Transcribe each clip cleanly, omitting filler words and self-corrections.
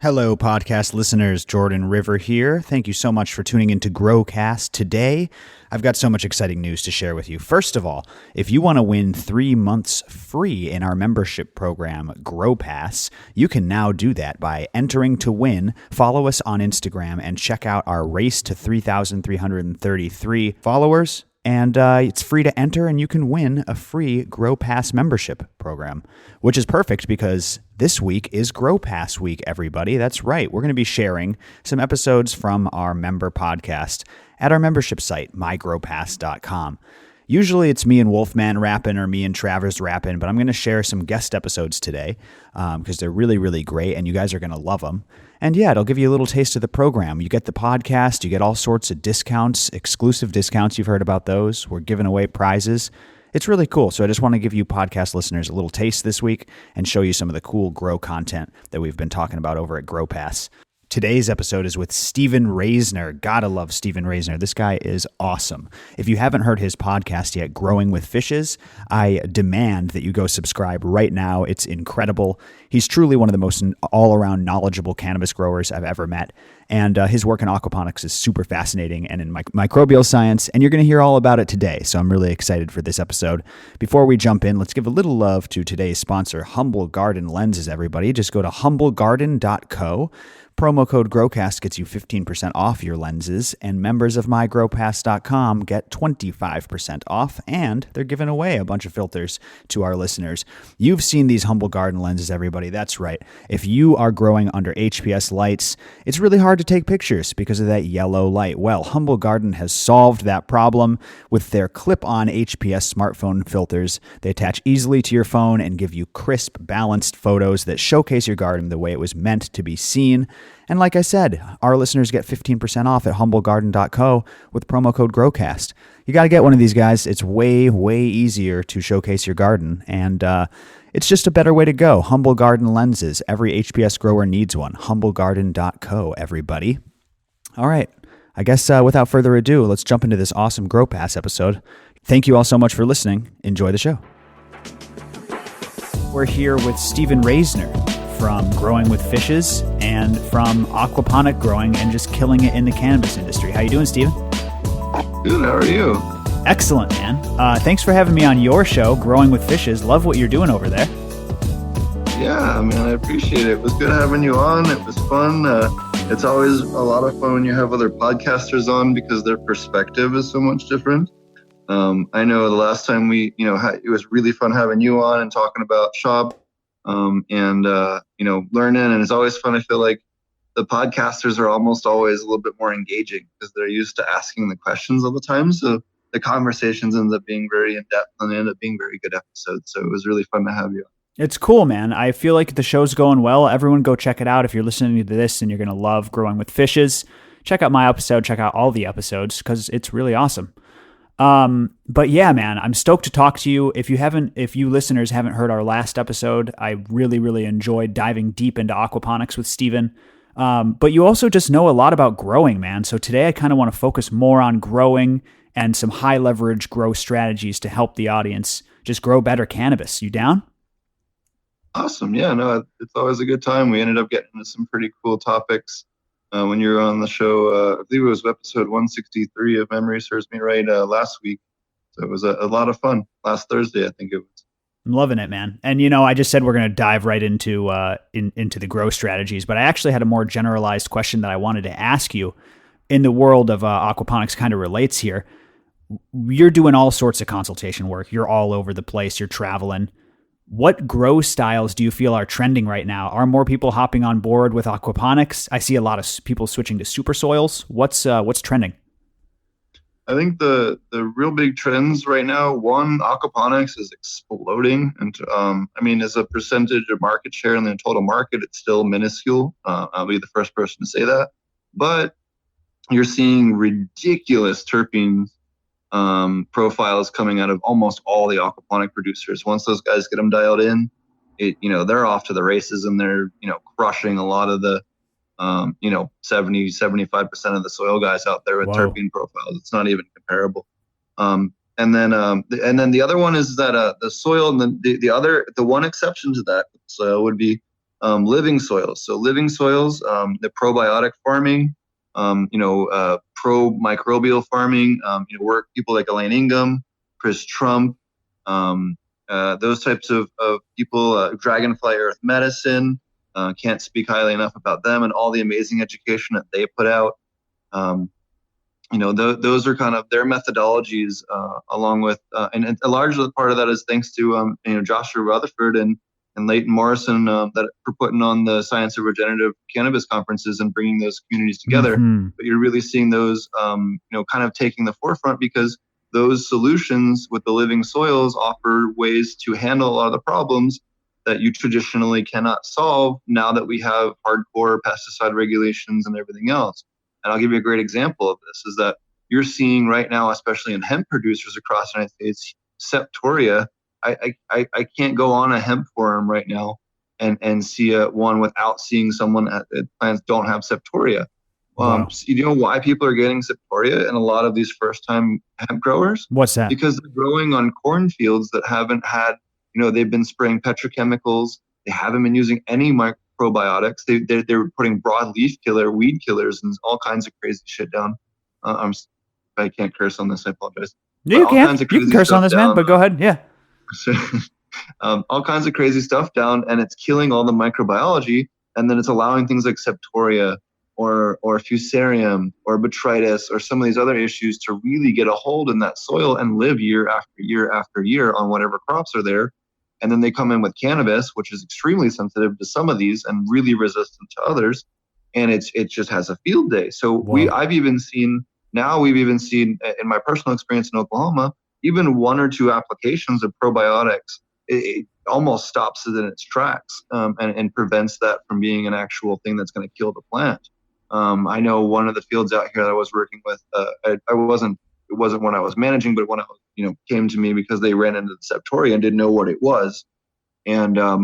Hello, podcast listeners. Jordan River here. Thank you so much for tuning into GrowCast today. I've got so much exciting news to share with you. First of all, if you want to win 3 months free in our membership program, GrowPass, you can now do that by entering to win. Follow us on Instagram and check out our race to 3,333 followers. And it's free to enter, and you can win a free GrowPass membership program, which is perfect because this week is GrowPass week, everybody. That's right. We're going to be sharing some episodes from our member podcast at our membership site, mygrowpass.com. Usually it's me and Wolfman rapping or me and Travers rapping, but I'm going to share some guest episodes today because they're really, really great, and you guys are going to love them. And yeah, it'll give you a little taste of the program. You get the podcast, you get all sorts of discounts, exclusive discounts. You've heard about those. We're giving away prizes. It's really cool. So I just want to give you podcast listeners a little taste this week and show you some of the cool grow content that we've been talking about over at GrowPass. Today's episode is with Stephen Raisner. Gotta love Stephen Raisner. This guy is awesome. If you haven't heard his podcast yet, Growing with Fishes, I demand that you go subscribe right now. It's incredible. He's truly one of the most all-around knowledgeable cannabis growers I've ever met. And his work in aquaponics is super fascinating and in microbial science, and you're going to hear all about it today. So I'm really excited for this episode. Before we jump in, let's give a little love to today's sponsor, Humble Garden Lenses, everybody. Just go to humblegarden.co. Promo code GrowCast gets you 15% off your lenses, and members of mygrowpass.com get 25% off, and they're giving away a bunch of filters to our listeners. You've seen these Humble Garden lenses, everybody. That's right. If you are growing under HPS lights, it's really hard to take pictures because of that yellow light. Well, Humble Garden has solved that problem with their clip-on HPS smartphone filters. They attach easily to your phone and give you crisp, balanced photos that showcase your garden the way it was meant to be seen. And like I said, our listeners get 15% off at humblegarden.co with promo code GrowCast. You got to get one of these guys. It's way, way easier to showcase your garden, and it's just a better way to go. Humble Garden Lenses. Every HPS grower needs one. humblegarden.co, everybody. All right. I guess without further ado, let's jump into this awesome GrowPass episode. Thank you all so much for listening. Enjoy the show. We're here with Stephen Raisner from Growing with Fishes and from aquaponic growing and just killing it in the cannabis industry. How you doing, Stephen? Good. How are you? Excellent, man. Thanks for having me on your show, Growing with Fishes. Love what you're doing over there. Yeah, man, I appreciate it. It was good having you on. It was fun. It's always a lot of fun when you have other podcasters on because their perspective is so much different. I know the last time it was really fun having you on and talking about shop and learning. And it's always fun. I feel like the podcasters are almost always a little bit more engaging because they're used to asking the questions all the time. So the conversations end up being very in-depth and they end up being very good episodes. So it was really fun to have you on. It's cool, man. I feel like the show's going well. Everyone go check it out. If you're listening to this and you're going to love Growing with Fishes, check out my episode, check out all the episodes because it's really awesome. But yeah, man, I'm stoked to talk to you. If you listeners haven't heard our last episode, I really, really enjoyed diving deep into aquaponics with Stephen. But you also just know a lot about growing, man. So today I kind of want to focus more on growing and some high leverage grow strategies to help the audience just grow better cannabis. You down? Awesome. Yeah, no, it's always a good time. We ended up getting into some pretty cool topics when you were on the show. I believe it was episode 163, if memory serves me right, last week. So it was a lot of fun. Last Thursday, I think it was. I'm loving it, man. And I just said we're going to dive right into the grow strategies, but I actually had a more generalized question that I wanted to ask you. In the world of aquaponics, kind of relates here. You're doing all sorts of consultation work. You're all over the place. You're traveling. What grow styles do you feel are trending right now? Are more people hopping on board with aquaponics? I see a lot of people switching to super soils. What's trending? I think the real big trends right now, one, aquaponics is exploding. And as a percentage of market share in the total market, it's still minuscule. I'll be the first person to say that. But you're seeing ridiculous terpenes profiles coming out of almost all the aquaponic producers. Once those guys get them dialed in, they're off to the races and they're, crushing a lot of the, 70-75% of the soil guys out there with terpene profiles. It's not even comparable. And then the other one is that the soil, and the one exception to that soil would be living soils. So living soils, the probiotic farming, pro-microbial farming, work people like Elaine Ingham, Chris Trump, those types of people, Dragonfly Earth Medicine, can't speak highly enough about them and all the amazing education that they put out. Those are kind of their methodologies, along with, and a large part of that is thanks to, Joshua Rutherford and Leighton Morrison, that for putting on the Science of Regenerative Cannabis conferences and bringing those communities together. Mm-hmm. But you're really seeing those, kind of taking the forefront, because those solutions with the living soils offer ways to handle a lot of the problems that you traditionally cannot solve now that we have hardcore pesticide regulations and everything else. And I'll give you a great example of this, is that you're seeing right now, especially in hemp producers across the United States, septoria. I can't go on a hemp forum right now and see one without seeing someone at plants don't have septoria. Wow. You know why people are getting septoria in a lot of these first-time hemp growers? What's that? Because they're growing on cornfields that haven't had, they've been spraying petrochemicals. They haven't been using any probiotics. They're putting broad leaf killer, weed killers, and all kinds of crazy shit down. I can't curse on this. I apologize. Yeah, you can. You can curse on this, man. But go ahead. Yeah. All kinds of crazy stuff down, and it's killing all the microbiology. And then it's allowing things like septoria or fusarium or botrytis or some of these other issues to really get a hold in that soil and live year after year after year on whatever crops are there. And then they come in with cannabis, which is extremely sensitive to some of these and really resistant to others. And it just has a field day. So we've even seen in my personal experience in Oklahoma, even one or two applications of probiotics, it almost stops it in its tracks, and prevents that from being an actual thing that's going to kill the plant. I know one of the fields out here that I was working with, it wasn't one I was managing, but one I was, came to me because they ran into the septoria and didn't know what it was. And I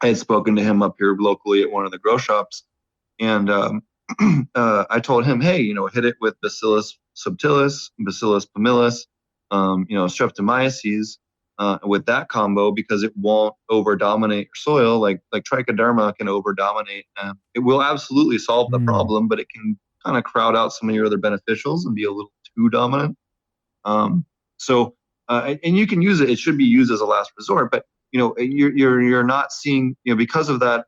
had spoken to him up here locally at one of the grow shops, and I told him, hey, hit it with Bacillus subtilis, Bacillus pumilus, Streptomyces, with that combo, because it won't over dominate your soil like trichoderma can over dominate. It will absolutely solve the problem, but it can kind of crowd out some of your other beneficials and be a little too dominant. And you can use it. It should be used as a last resort, but you're not seeing, because of that,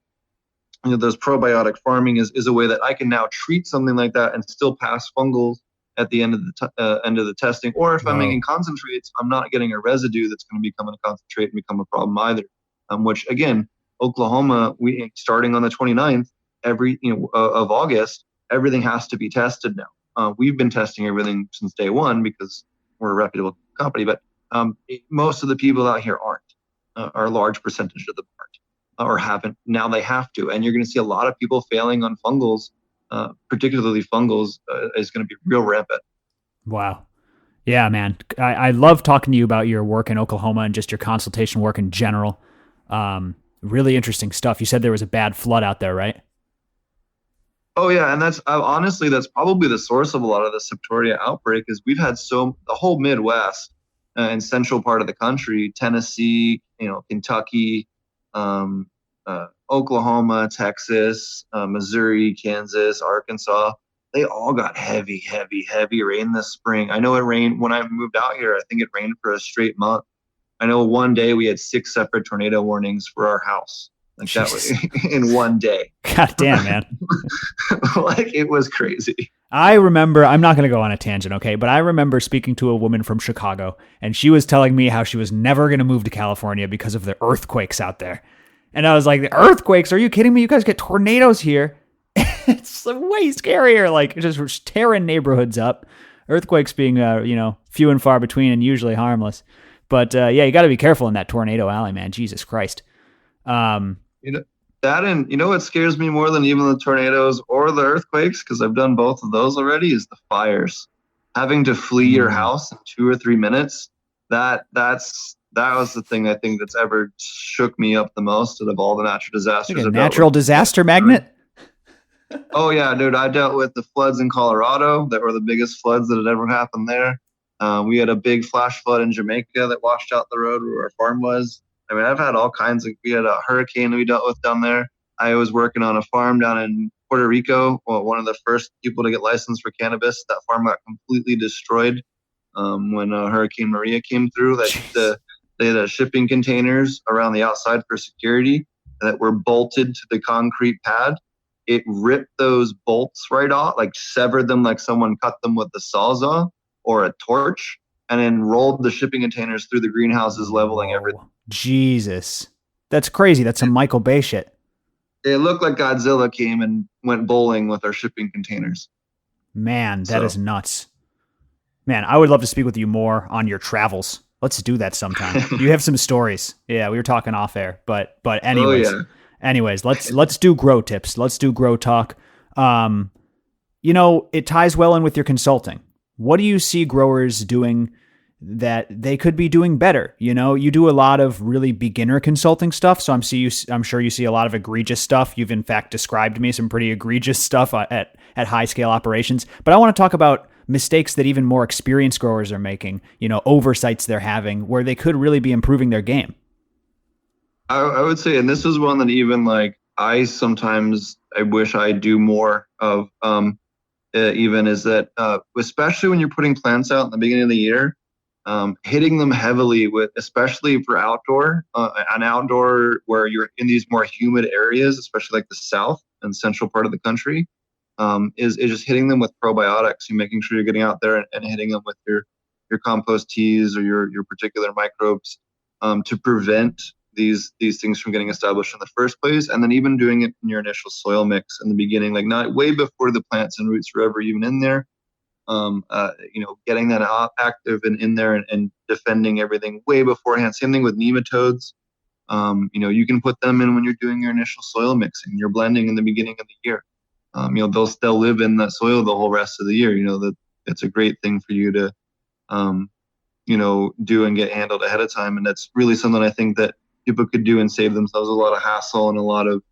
those probiotic farming is a way that I can now treat something like that and still pass fungals at the end of the testing. Or if I'm making concentrates, I'm not getting a residue that's going to become a concentrate and become a problem either. Which again, Oklahoma, we starting on the 29th of August, everything has to be tested now. We've been testing everything since day one because we're a reputable company, but most of the people out here aren't, or a large percentage of them aren't, or haven't. Now they have to, and you're going to see a lot of people failing on fungals. Particularly fungals, is going to be real rampant. Wow. Yeah, man. I love talking to you about your work in Oklahoma and just your consultation work in general. Really interesting stuff. You said there was a bad flood out there, right? Oh yeah, and that's honestly, that's probably the source of a lot of the septoria outbreak. Is we've had the whole Midwest and central part of the country, Tennessee, Kentucky, Oklahoma, Texas, Missouri, Kansas, Arkansas, they all got heavy rain this spring. I know it rained when I moved out here. I think it rained for a straight month. I know one day we had 6 separate tornado warnings for our house. Like that was in one day. God damn, man. Like it was crazy. I remember, I'm not going to go on a tangent, okay, but I remember speaking to a woman from Chicago, and she was telling me how she was never going to move to California because of the earthquakes out there. And I was like, the earthquakes? Are you kidding me? You guys get tornadoes here. It's way scarier. Like, just tearing neighborhoods up. Earthquakes being, few and far between and usually harmless. But, you got to be careful in that tornado alley, man. Jesus Christ. That and what scares me more than even the tornadoes or the earthquakes, because I've done both of those already, is the fires. Having to flee your house in 2 or 3 minutes, that was the thing I think that's ever shook me up the most out of all the natural disasters. Like a natural disaster magnet? Oh yeah, dude. I dealt with the floods in Colorado that were the biggest floods that had ever happened there. We had a big flash flood in Jamaica that washed out the road where our farm was. I mean, I've had all kinds of, we had a hurricane we dealt with down there. I was working on a farm down in Puerto Rico. Well, one of the first people to get licensed for cannabis. That farm got completely destroyed when Hurricane Maria came through. They had shipping containers around the outside for security that were bolted to the concrete pad. It ripped those bolts right off, like severed them like someone cut them with a sawzall or a torch, and then rolled the shipping containers through the greenhouses, leveling everything. Jesus. That's crazy. That's some Michael Bay shit. It looked like Godzilla came and went bowling with our shipping containers. Man, that is nuts. Man, I would love to speak with you more on your travels. Let's do that sometime. You have some stories. Yeah, we were talking off air, but anyways. Oh, yeah. Anyways, let's do grow tips. Let's do grow talk. It ties well in with your consulting. What do you see growers doing that they could be doing better? You do a lot of really beginner consulting stuff. So I'm sure you see a lot of egregious stuff. You've in fact described to me some pretty egregious stuff at high scale operations. But I want to talk about mistakes that even more experienced growers are making, oversights they're having where they could really be improving their game. I would say, and this is one that even like I wish I do more of, even is that, especially when you're putting plants out in the beginning of the year, hitting them heavily with, especially for an outdoor where you're in these more humid areas, especially like the south and central part of the country, is just hitting them with probiotics and making sure you're getting out there and hitting them with your compost teas or your particular microbes to prevent these things from getting established in the first place. And then even doing it in your initial soil mix in the beginning, like not way before the plants and roots are ever even in there. Getting that active and in there and defending everything way beforehand. Same thing with nematodes. You can put them in when you're doing your initial soil mixing, you're blending in the beginning of the year. They'll live in that soil the whole rest of the year. That it's a great thing for you to, do and get handled ahead of time. And that's really something I think that people could do and save themselves a lot of hassle and a lot of,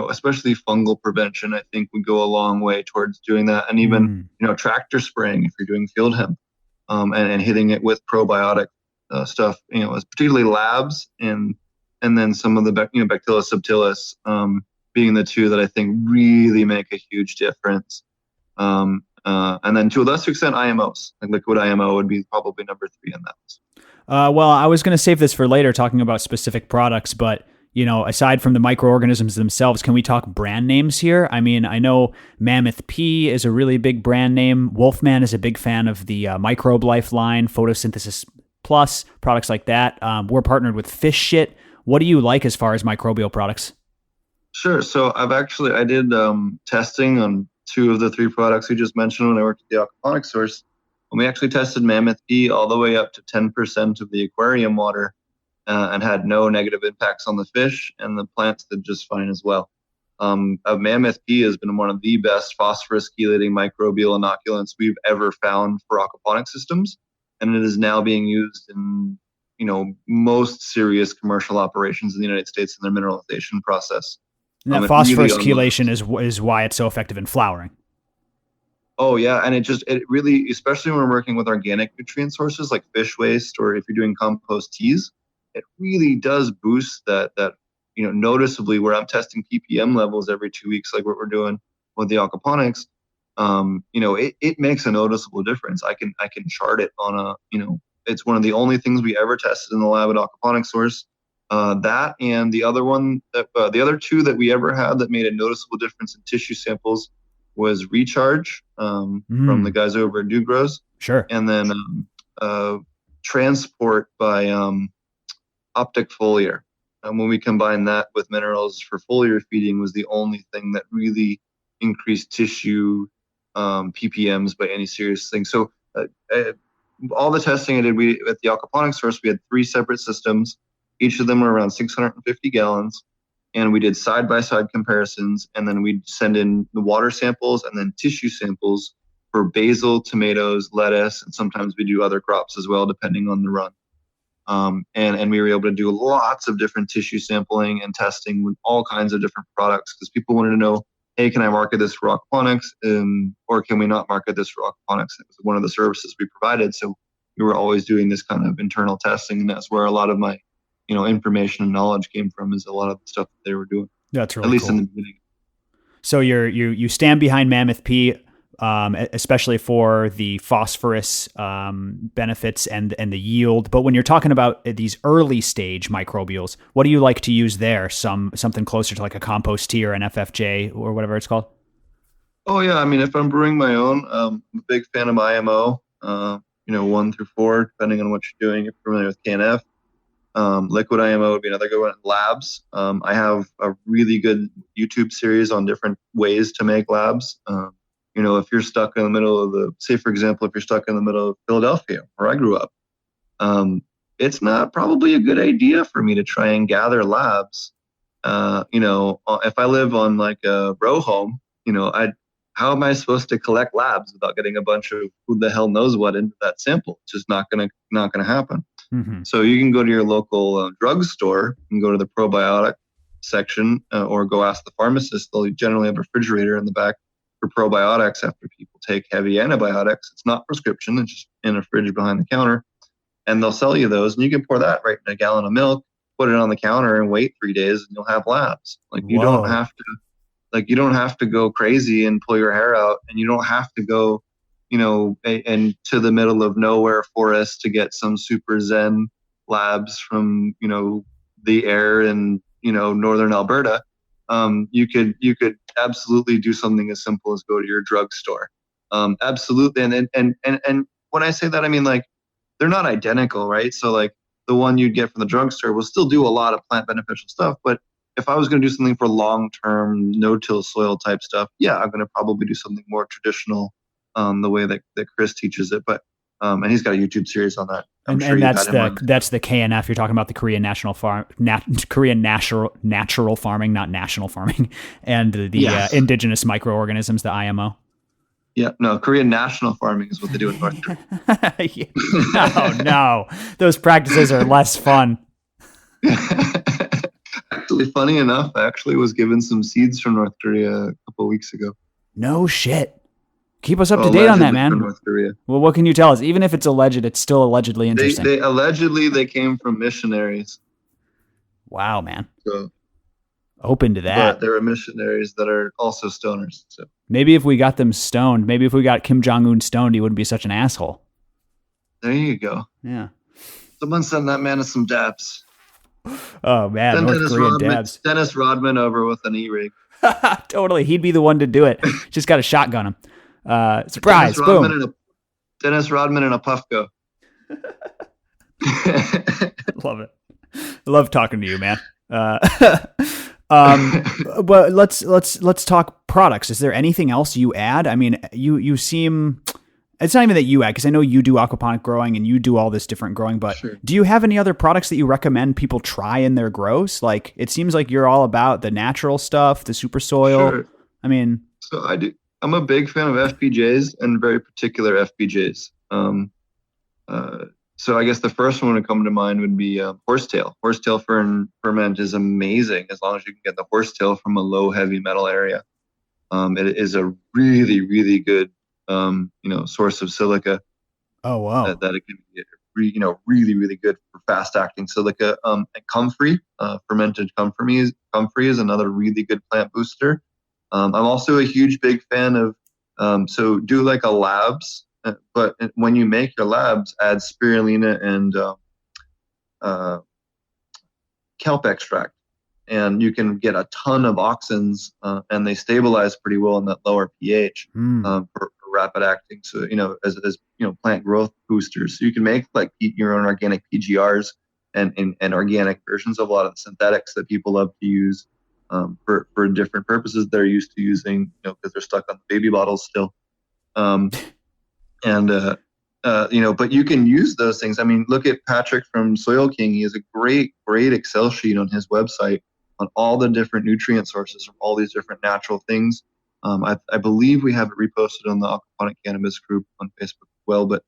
especially fungal prevention, I think would go a long way towards doing that. And even, tractor spraying if you're doing field hemp, and hitting it with probiotic stuff, particularly labs and then some of the, Bacillus subtilis, being the two that I think really make a huge difference. And then to a lesser extent, IMOs, like liquid IMO would be probably number 3 in that list. Well, I was going to save this for later, talking about specific products, but aside from the microorganisms themselves, can we talk brand names here? I mean, I know Mammoth P is a really big brand name. Wolfman is a big fan of the Microbe Life line, Photosynthesis Plus, products like that. We're partnered with Fish Shit. What do you like as far as microbial products? Sure. So I did testing on 2 of the 3 products you just mentioned when I worked at the aquaponics source. And we actually tested Mammoth P all the way up to 10% of the aquarium water and had no negative impacts on the fish, and the plants did just fine as well. Mammoth P has been one of the best phosphorus chelating microbial inoculants we've ever found for aquaponic systems, and it is now being used in most serious commercial operations in the United States in their mineralization process. And that phosphorus chelation is why it's so effective in flowering. Oh yeah, and it really, especially when we're working with organic nutrient sources like fish waste, or if you're doing compost teas, it really does boost that noticeably. Where I'm testing ppm levels every 2 weeks, like what we're doing with the aquaponics, it makes a noticeable difference. I can chart it on it's one of the only things we ever tested in the lab at Aquaponics Source. That and the other one the other 2 that we ever had that made a noticeable difference in tissue samples was Recharge from the guys over at Dugrows. Sure. And then Transport by Optic Foliar. And when we combined that with minerals for foliar feeding was the only thing that really increased tissue ppms by any serious thing. So all the testing I did, at the aquaponics source, we had 3 separate systems. Each of them were around 650 gallons. And we did side-by-side comparisons, and then we'd send in the water samples and then tissue samples for basil, tomatoes, lettuce, and sometimes we do other crops as well, depending on the run. And we were able to do lots of different tissue sampling and testing with all kinds of different products because people wanted to know, hey, can I market this for aquaponics, or can we not market this for aquaponics? It was one of the services we provided, so we were always doing this kind of internal testing, and that's where a lot of my information and knowledge came from, is a lot of the stuff that they were doing, That's at really least in cool. the beginning. So you stand behind Mammoth P, especially for the phosphorus benefits and the yield. But when you're talking about these early stage microbials, what do you like to use there? Something closer to like a compost tea or an FFJ or whatever it's called. Oh yeah, I mean, if I'm brewing my own, I'm a big fan of IMO. 1 through 4, depending on what you're doing. If you're familiar with KNF, liquid IMO would be another good one. Labs. I have a really good YouTube series on different ways to make labs. If you're stuck in the middle of say for example, if you're stuck in the middle of Philadelphia, where I grew up, it's not probably a good idea for me to try and gather labs. If I live on like a row home, how am I supposed to collect labs without getting a bunch of who the hell knows what into that sample? It's just not gonna happen. Mm-hmm. So you can go to your local drugstore and go to the probiotic section, or go ask the pharmacist. They'll generally have a refrigerator in the back for probiotics after people take heavy antibiotics. It's not prescription, it's just in a fridge behind the counter. And they'll sell you those, and you can pour that right in a gallon of milk, put it on the counter, and wait 3 days, and you'll have labs. Like Whoa. you don't have to go crazy and pull your hair out, and you don't have to go, and to the middle of nowhere forest to get some super zen labs from, the air in, northern Alberta. You could absolutely do something as simple as go to your drugstore. Absolutely. And when I say that, I mean, like, they're not identical, right? So like the one you'd get from the drugstore will still do a lot of plant beneficial stuff. But if I was going to do something for long-term no-till soil type stuff, yeah, I'm going to probably do something more traditional, the way that Chris teaches it. But and he's got a YouTube series on that. I'm sure And you've had him on. that's the KNF. You're talking about the Korean Korean natural farming, not national farming, and the Yes. indigenous microorganisms, the IMO. Yeah, no, Korean national farming is what they do in North Korea. No, those practices are less fun. Actually, funny enough, I actually was given some seeds from North Korea a couple of weeks ago. No shit. Keep us up to date on that, Allegedly from man. North Korea. Well, what can you tell us? Even if it's alleged, it's still allegedly interesting. They allegedly they came from missionaries. Wow, man. So, open to that. But there are missionaries that are also stoners. So maybe if we got them stoned, maybe if we got Kim Jong-un stoned, he wouldn't be such an asshole. There you go. Yeah. Someone send that man some dabs. Oh man, send North Korean dabs. Dennis Rodman over with an E-rig. Totally, he'd be the one to do it. Just got to shotgun him. Surprise! Boom. Dennis Rodman and a Puffco. Love it. I love talking to you, man. But let's talk products. Is there anything else you add? I mean, you seem. It's not even that you add, because I know you do aquaponic growing and you do all this different growing, but sure. Do you have any other products that you recommend people try in their grows? Like, it seems like you're all about the natural stuff, the super soil. Sure. I mean, so I'm a big fan of FPJs and very particular FPJs. So I guess the first one to come to mind would be horsetail. Horsetail ferment is amazing as long as you can get the horsetail from a low heavy metal area. It is a really, really good source of silica. Oh wow! That it can be, really, really good for fast acting silica. And comfrey, fermented comfrey is another really good plant booster. I'm also a huge big fan of so do like a labs, but when you make your labs, add spirulina and kelp extract, and you can get a ton of auxins, and they stabilize pretty well in that lower pH for rapid acting. So as plant growth boosters. So you can make like your own organic PGRs and organic versions of a lot of the synthetics that people love to use for different purposes they're used to using, because they're stuck on the baby bottles still. But you can use those things. I mean, look at Patrick from Soil King. He has a great Excel sheet on his website on all the different nutrient sources from all these different natural things. I believe we have it reposted on the Aquaponic Cannabis group on Facebook as well, but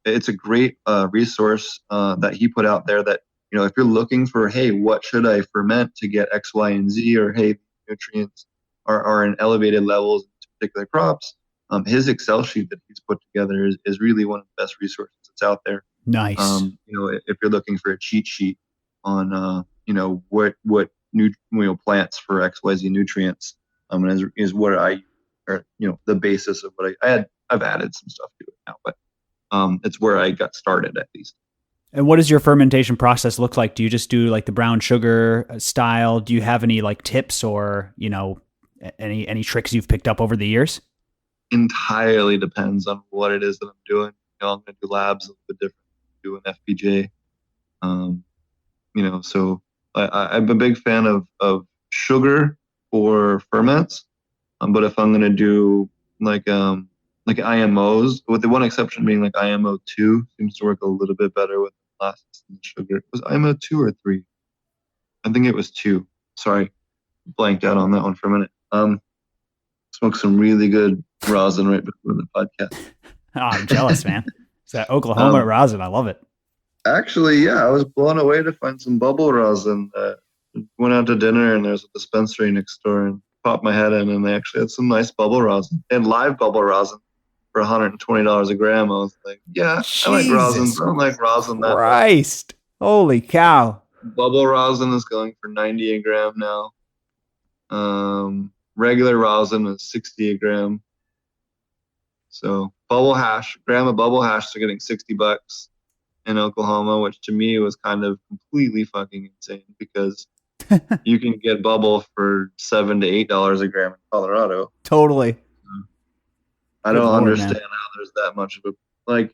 it's a great resource that he put out there that, if you're looking for, hey, what should I ferment to get X, Y, and Z, or hey, nutrients are in elevated levels in particular crops, his Excel sheet that he's put together is really one of the best resources that's out there. Nice. If you're looking for a cheat sheet. on plants for XYZ nutrients. Is what the basis of what I've added some stuff to it now, but it's where I got started at least. And what does your fermentation process look like? Do you just do like the brown sugar style? Do you have any like tips or, any tricks you've picked up over the years? Entirely depends on what it is that I'm doing. I'm going to do labs a little bit different, do an FPJ. So I'm a big fan of sugar for ferments. But if I'm going to do like IMOs, with the one exception being like IMO 2 seems to work a little bit better with molasses and sugar. Was IMO 2 or 3? I think it was 2. Sorry, blanked out on that one for a minute. Smoked some really good rosin right before the podcast. Oh, I'm jealous, man. It's that Oklahoma rosin. I love it. Actually, yeah, I was blown away to find some bubble rosin. Went out to dinner and there's a dispensary next door and popped my head in, and they actually had some nice bubble rosin and live bubble rosin for $120 a gram. I was like, yeah, Jesus, I like rosin. I don't like rosin that Christ. Much. Holy cow. Bubble rosin is going for 90 a gram now. Regular rosin is 60 a gram. So gram of bubble hash, they're getting $60 in Oklahoma, which to me was kind of completely fucking insane because you can get bubble for $7 to $8 a gram in Colorado. Totally. I don't understand how there's that much of a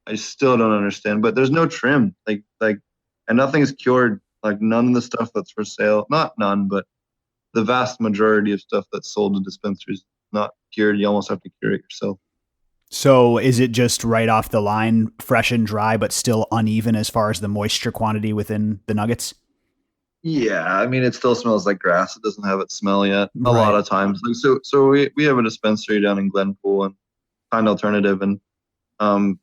I still don't understand. But there's no trim, and nothing's cured. Like none of the stuff that's for sale, not none, but the vast majority of stuff that's sold to dispensaries is not cured. You almost have to cure it yourself. So is it just right off the line, fresh and dry, but still uneven as far as the moisture quantity within the nuggets? Yeah, I mean, it still smells like grass. It doesn't have its smell yet. A lot of times. So we have a dispensary down in Glenpool and Kind Alternative, and 95+%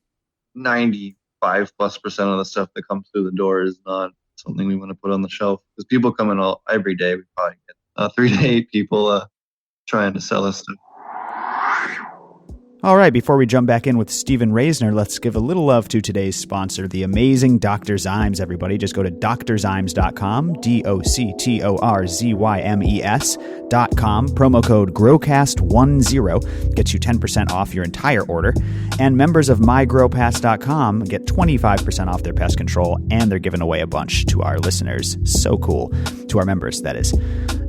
of the stuff that comes through the door is not something we want to put on the shelf because people come in every day. We probably get 3 to 8 people trying to sell us stuff. All right, before we jump back in with Stephen Raisner, let's give a little love to today's sponsor, the amazing Dr. Zymes, everybody. Just go to drzymes.com, DoctorZymes.com. Promo code GrowCast10 gets you 10% off your entire order. And members of MyGrowPass.com get 25% off their pest control, and they're giving away a bunch to our listeners. So cool. To our members, that is.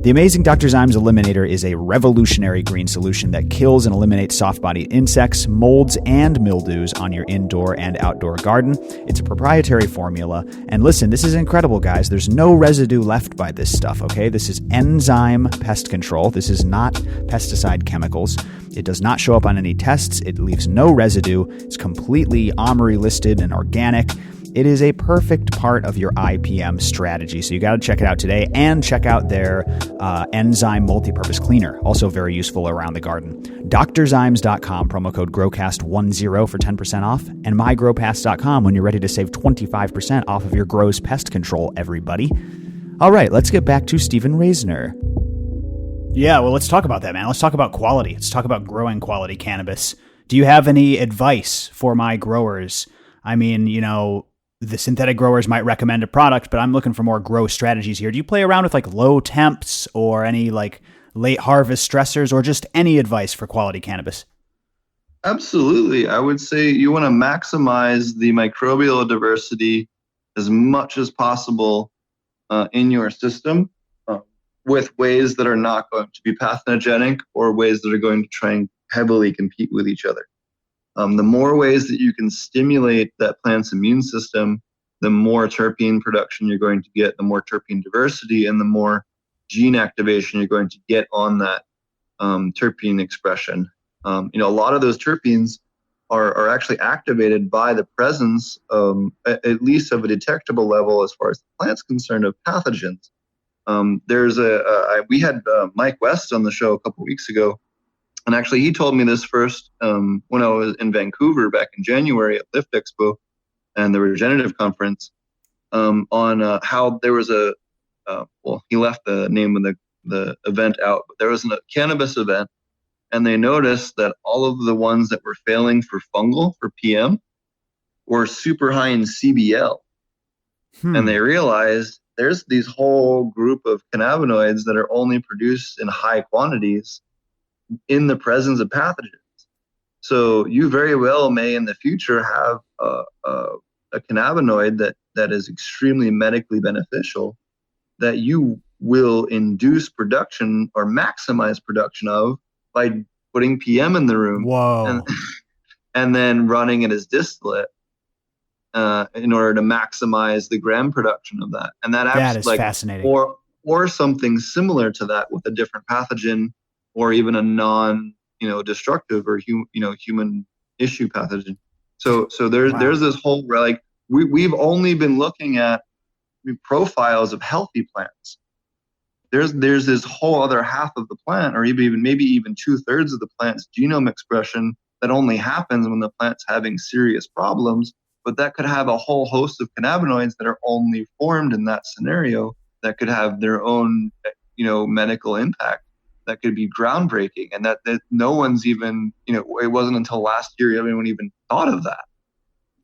The amazing Dr. Zymes Eliminator is a revolutionary green solution that kills and eliminates soft-bodied insects, molds, and mildews on your indoor and outdoor garden. It's a proprietary formula. And listen, this is incredible, guys. There's no residue left by this stuff, okay? This is enzyme pest control. This is not pesticide chemicals. It does not show up on any tests. It leaves no residue. It's completely OMRI listed and organic. It is a perfect part of your IPM strategy. So you got to check it out today and check out their enzyme multipurpose cleaner. Also very useful around the garden. DrZymes.com, promo code GrowCast10 for 10% off. And MyGrowPass.com when you're ready to save 25% off of your Grow's pest control, everybody. All right, let's get back to Stephen Raisner. Yeah, well, let's talk about that, man. Let's talk about quality. Let's talk about growing quality cannabis. Do you have any advice for my growers? I mean, the synthetic growers might recommend a product, but I'm looking for more grow strategies here. Do you play around with like low temps or any like late harvest stressors or just any advice for quality cannabis? Absolutely. I would say you want to maximize the microbial diversity as much as possible in your system with ways that are not going to be pathogentic or ways that are going to try and heavily compete with each other. The more ways that you can stimulate that plant's immune system, the more terpene production you're going to get, the more terpene diversity, and the more gene activation you're going to get on that terpene expression. A lot of those terpenes are actually activated by the presence, at least of a detectable level as far as the plant's concerned, of pathogens. We had Mike West on the show a couple weeks ago. And actually, he told me this first when I was in Vancouver back in January at Lift Expo and the Regenerative Conference on how there was he left the name of the event out, but there was a cannabis event, and they noticed that all of the ones that were failing for PM, were super high in CBL. And they realized there's these whole group of cannabinoids that are only produced in high quantities in the presence of pathogens. So you very well may in the future have a cannabinoid that is extremely medically beneficial that you will induce production or maximize production of by putting PM in the room. Whoa. And then running it as distillate in order to maximize the gram production of that. And that is fascinating. Or something similar to that with a different pathogen or even a non, destructive or human issue pathogen. So there's this whole, like, we've only been looking at profiles of healthy plants. There's this whole other half of the plant, or maybe even 2/3 of the plant's genome expression that only happens when the plant's having serious problems, but that could have a whole host of cannabinoids that are only formed in that scenario that could have their own, medical impact that could be groundbreaking. And that no one's even, it wasn't until last year anyone even thought of that.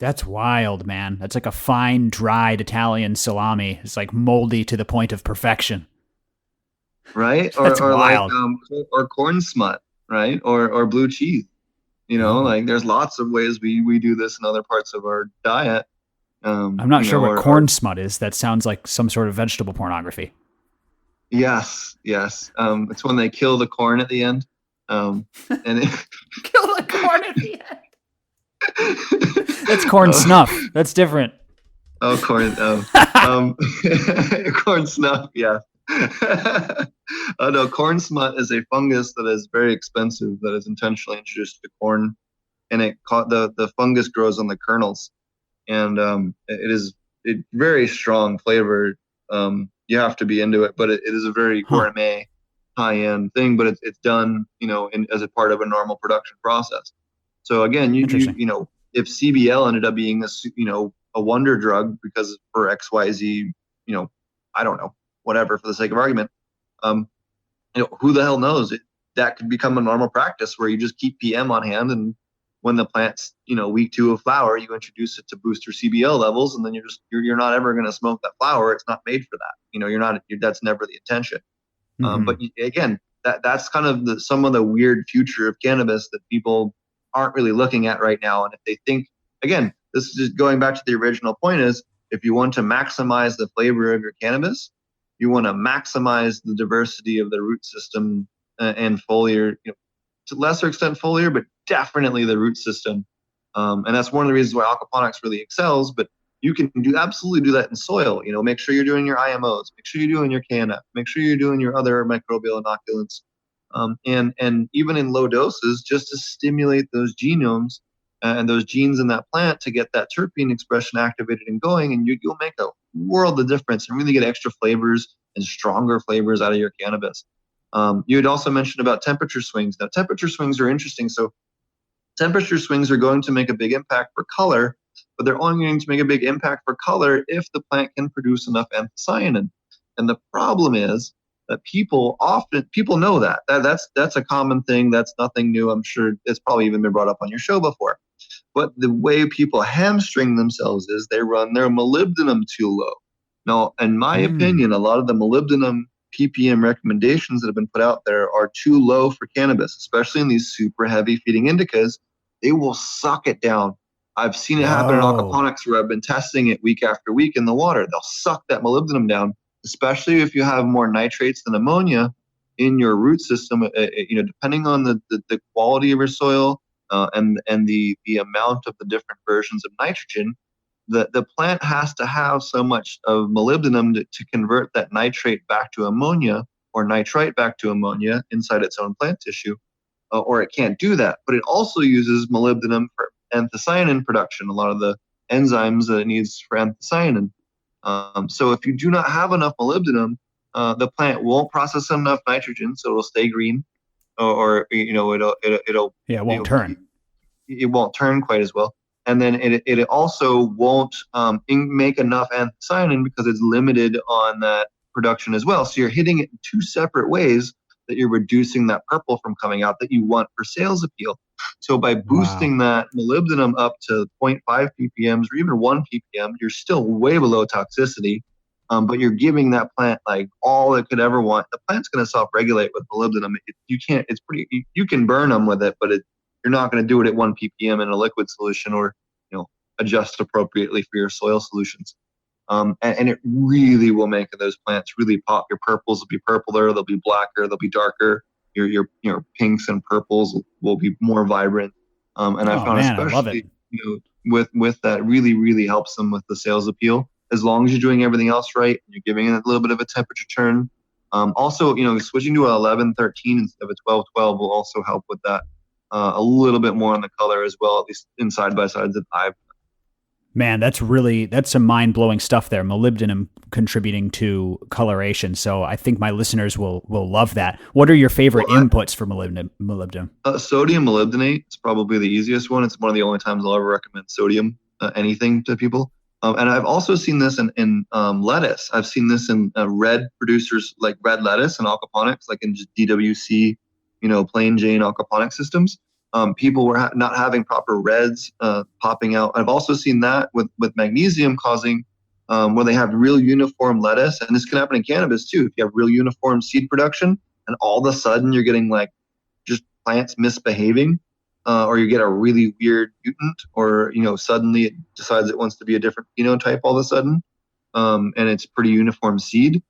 That's wild, man. That's like a fine, dried Italian salami. It's like moldy to the point of perfection. Right? That's or wild. Like, or corn smut, right? Or blue cheese. Like there's lots of ways we do this in other parts of our diet. I'm not sure what corn smut is. That sounds like some sort of vegetable pornography. Yes. It's when they kill the corn at the end. And kill the corn at the end. That's corn snuff. That's different. Oh, corn. Corn snuff. Yeah. No, corn smut is a fungus that is very expensive that is intentionally introduced to corn, and the fungus grows on the kernels, and it's very strong flavor. You have to be into it, but it is a very gourmet, high-end thing. But it's done, as a part of a normal production process. So again, you if CBL ended up being a wonder drug because for XYZ, I don't know, whatever, for the sake of argument, who the hell knows? That could become a normal practice where you just keep PM on hand, and when the plant's week 2 of flower, you introduce it to boost your CBL levels, and then you're not ever going to smoke that flower. It's not made for that. That's never the intention. But again, that's kind of some of the weird future of cannabis that people aren't really looking at right now. And if they think, again, this is just going back to the original point, is if you want to maximize the flavor of your cannabis, you want to maximize the diversity of the root system and foliar, to a lesser extent foliar, but definitely the root system. And that's one of the reasons why aquaponics really excels. But you can absolutely do that in soil. Make sure you're doing your IMOs, make sure you're doing your KNF, make sure you're doing your other microbial inoculants. And even in low doses, just to stimulate those genomes and those genes in that plant to get that terpene expression activated and going, and you'll make a world of difference and really get extra flavors and stronger flavors out of your cannabis. You had also mentioned about temperature swings. Now, temperature swings are interesting. So temperature swings are going to make a big impact for color, but they're only going to make a big impact for color if the plant can produce enough anthocyanin. And the problem is that people know that's a common thing. That's nothing new. I'm sure it's probably even been brought up on your show before. But the way people hamstring themselves is they run their molybdenum too low. Now, in my opinion, a lot of the molybdenum ppm recommendations that have been put out there are too low for cannabis, especially in these super heavy feeding indicas. They will suck it down. I've seen it happen in aquaponics where I've been testing it week after week in the water. They'll suck that molybdenum down, especially if you have more nitrates than ammonia in your root system. Depending on the quality of your soil and the amount of the different versions of nitrogen, the plant has to have so much of molybdenum to convert that nitrate back to ammonia or nitrite back to ammonia inside its own plant tissue, or it can't do that. But it also uses molybdenum for anthocyanin production, a lot of the enzymes that it needs for anthocyanin. So if you do not have enough molybdenum, the plant won't process enough nitrogen, so it'll stay green, or it won't turn. It won't turn quite as well. And then it also won't make enough anthocyanin because it's limited on that production as well. So you're hitting it in two separate ways that you're reducing that purple from coming out that you want for sales appeal. So by boosting that molybdenum up to 0.5 ppms or even 1 ppm, you're still way below toxicity, but you're giving that plant like all it could ever want. The plant's going to self-regulate with molybdenum. You can burn them with it, but you're not going to do it at 1 ppm in a liquid solution or, adjust appropriately for your soil solutions. And it really will make those plants really pop. Your purples will be purpler, they'll be blacker, they'll be darker. Your pinks and purples will be more vibrant. And I found especially with that really, really helps them with the sales appeal. As long as you're doing everything else right, and you're giving it a little bit of a temperature turn. Also, switching to an 11-13 instead of a 12-12 will also help with that a little bit more on the color as well, at least in side by sides that I've. Man, that's some mind-blowing stuff there. Molybdenum contributing to coloration. So I think my listeners will love that. What are your favorite inputs for molybdenum? Sodium molybdenate is probably the easiest one. It's one of the only times I'll ever recommend sodium anything to people. And I've also seen this in lettuce. I've seen this in red producers like red lettuce and aquaponics, like in just DWC, plain Jane aquaponic systems. People were not having proper reds popping out. I've also seen that with magnesium causing where they have real uniform lettuce, and this can happen in cannabis too. If you have real uniform seed production, and all of a sudden you're getting like just plants misbehaving, or you get a really weird mutant, or suddenly it decides it wants to be a different phenotype all of a sudden, and it's pretty uniform seed,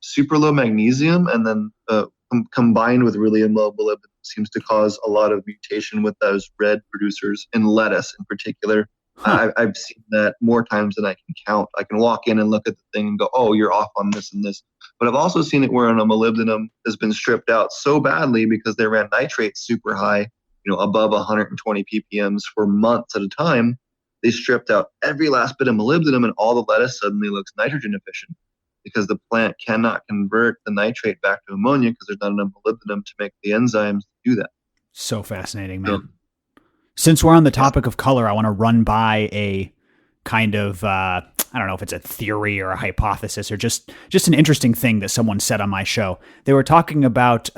super low magnesium, and then combined with really low molybdenum seems to cause a lot of mutation with those red producers in lettuce in particular. I've seen that more times than I can count. I can walk in and look at the thing and go, oh, you're off on this and this. But I've also seen it where a molybdenum has been stripped out so badly because they ran nitrates super high, above 120 ppms for months at a time. They stripped out every last bit of molybdenum, and all the lettuce suddenly looks nitrogen deficient, because the plant cannot convert the nitrate back to ammonia because there's not enough molybdenum to make the enzymes to do that. So fascinating, man. Since we're on the topic of color, I want to run by a kind of, I don't know if it's a theory or a hypothesis or just an interesting thing that someone said on my show. They were talking about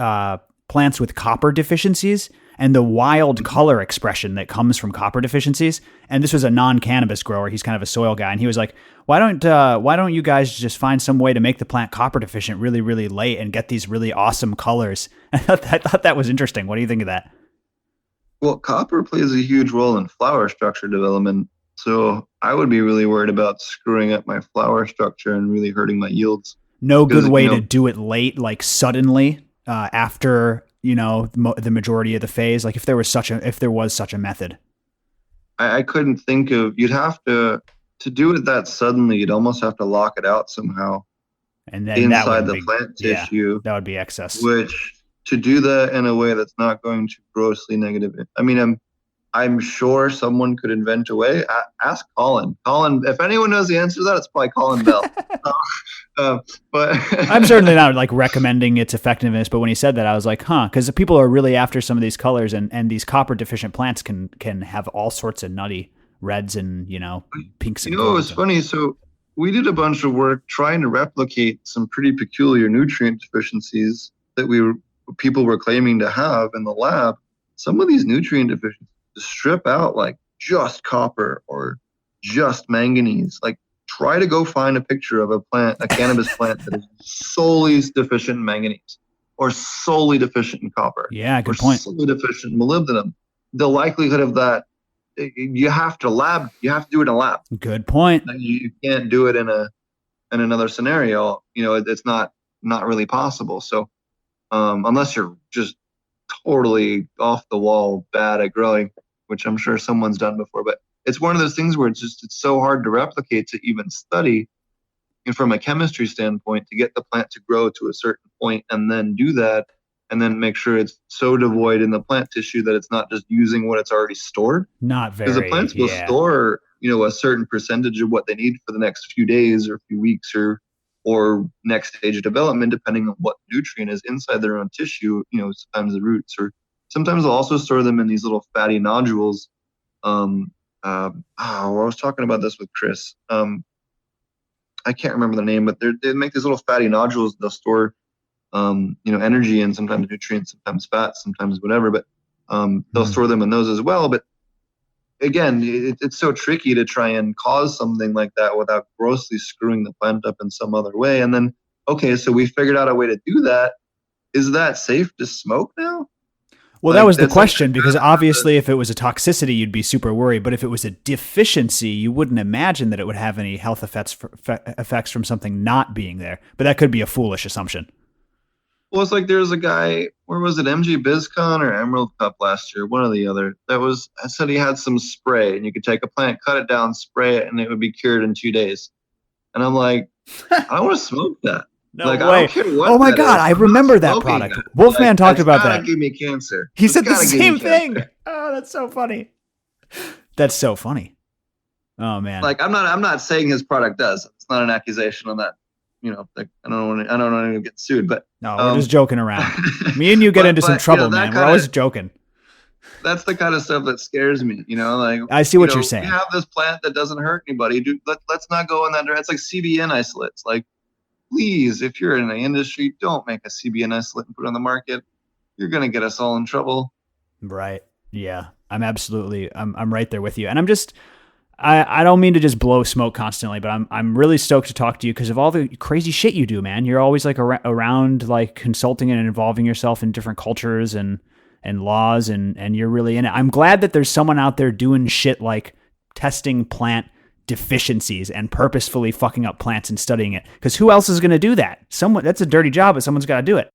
plants with copper deficiencies and the wild color expression that comes from copper deficiencies. And this was a non-cannabis grower. He's kind of a soil guy. And he was like, why don't you guys just find some way to make the plant copper deficient really, really late and get these really awesome colors? I thought that was interesting. What do you think of that? Well, copper plays a huge role in flower structure development. So I would be really worried about screwing up my flower structure and really hurting my yields. No good way to do it late, like suddenly after, the majority of the phase. Like if there was such a method. I couldn't think of, you'd have to do it that suddenly, you'd almost have to lock it out somehow. And then inside the plant tissue. That would be excess. Which, to do that in a way that's not going to grossly negative it. I mean, I'm sure someone could invent a way. Ask Colin. Colin, if anyone knows the answer to that, it's probably Colin Bell. But I'm certainly not like recommending its effectiveness, but when he said that, I was like, because people are really after some of these colors, and these copper deficient plants can have all sorts of nutty reds and pinks and golds. It's funny. So we did a bunch of work trying to replicate some pretty peculiar nutrient deficiencies that people were claiming to have in the lab. Some of these nutrient deficiencies strip out like just copper or just manganese. Like, try to go find a picture of a cannabis plant that is solely deficient in manganese or solely deficient in copper. Yeah, good point. Solely deficient in molybdenum. The likelihood of that, you have to do it in a lab. Good point. You can't do it in another scenario. It's not really possible. So unless you're just totally off the wall bad at growing, which I'm sure someone's done before, but it's one of those things where it's so hard to replicate, to even study, and from a chemistry standpoint, to get the plant to grow to a certain point and then do that, and then make sure it's so devoid in the plant tissue that it's not just using what it's already stored. Not very. Because the plants will store, a certain percentage of what they need for the next few days or few weeks or next stage of development, depending on what nutrient is inside their own tissue. Sometimes the roots, or sometimes they'll also store them in these little fatty nodules. I was talking about this with Chris. I can't remember the name, but they make these little fatty nodules they'll store energy and sometimes nutrients, sometimes fats, sometimes whatever, but they'll store them in those as well. But again, it's so tricky to try and cause something like that without grossly screwing the plant up in some other way. And then, okay, so we figured out a way to do that. Is that safe to smoke now? Well, that was the question, because obviously if it was a toxicity, you'd be super worried. But if it was a deficiency, you wouldn't imagine that it would have any health effects from something not being there. But that could be a foolish assumption. Well, it's like there's a guy, where was it, MG BizCon or Emerald Cup last year, one or the other. I said he had some spray, and you could take a plant, cut it down, spray it, and it would be cured in 2 days. And I'm like, I want to smoke that. No way. I don't care what. Oh my God, I remember that product. That. Wolfman talked about that. It's gotta give me cancer. He said the same thing. Oh, that's so funny. That's so funny. Oh man. Like I'm not saying his product does. It's not an accusation on that. Like I don't want to get sued, but no, we're just joking around. Me and you get into some trouble, man. We're always joking. That's the kind of stuff that scares me. Like I see what you're saying. We have this plant that doesn't hurt anybody. Let's not go in that direction. It's like CBN isolates. Like, please, if you're in the industry, don't make a CBN isolate and put it on the market. You're going to get us all in trouble. Right. Yeah. I'm right there with you. And I don't mean to just blow smoke constantly, but I'm really stoked to talk to you because of all the crazy shit you do, man. You're always like around like consulting and involving yourself in different cultures and laws and you're really in it. I'm glad that there's someone out there doing shit like testing plant deficiencies and purposefully fucking up plants and studying it. Because who else is going to do that? That's a dirty job, but someone's got to do it.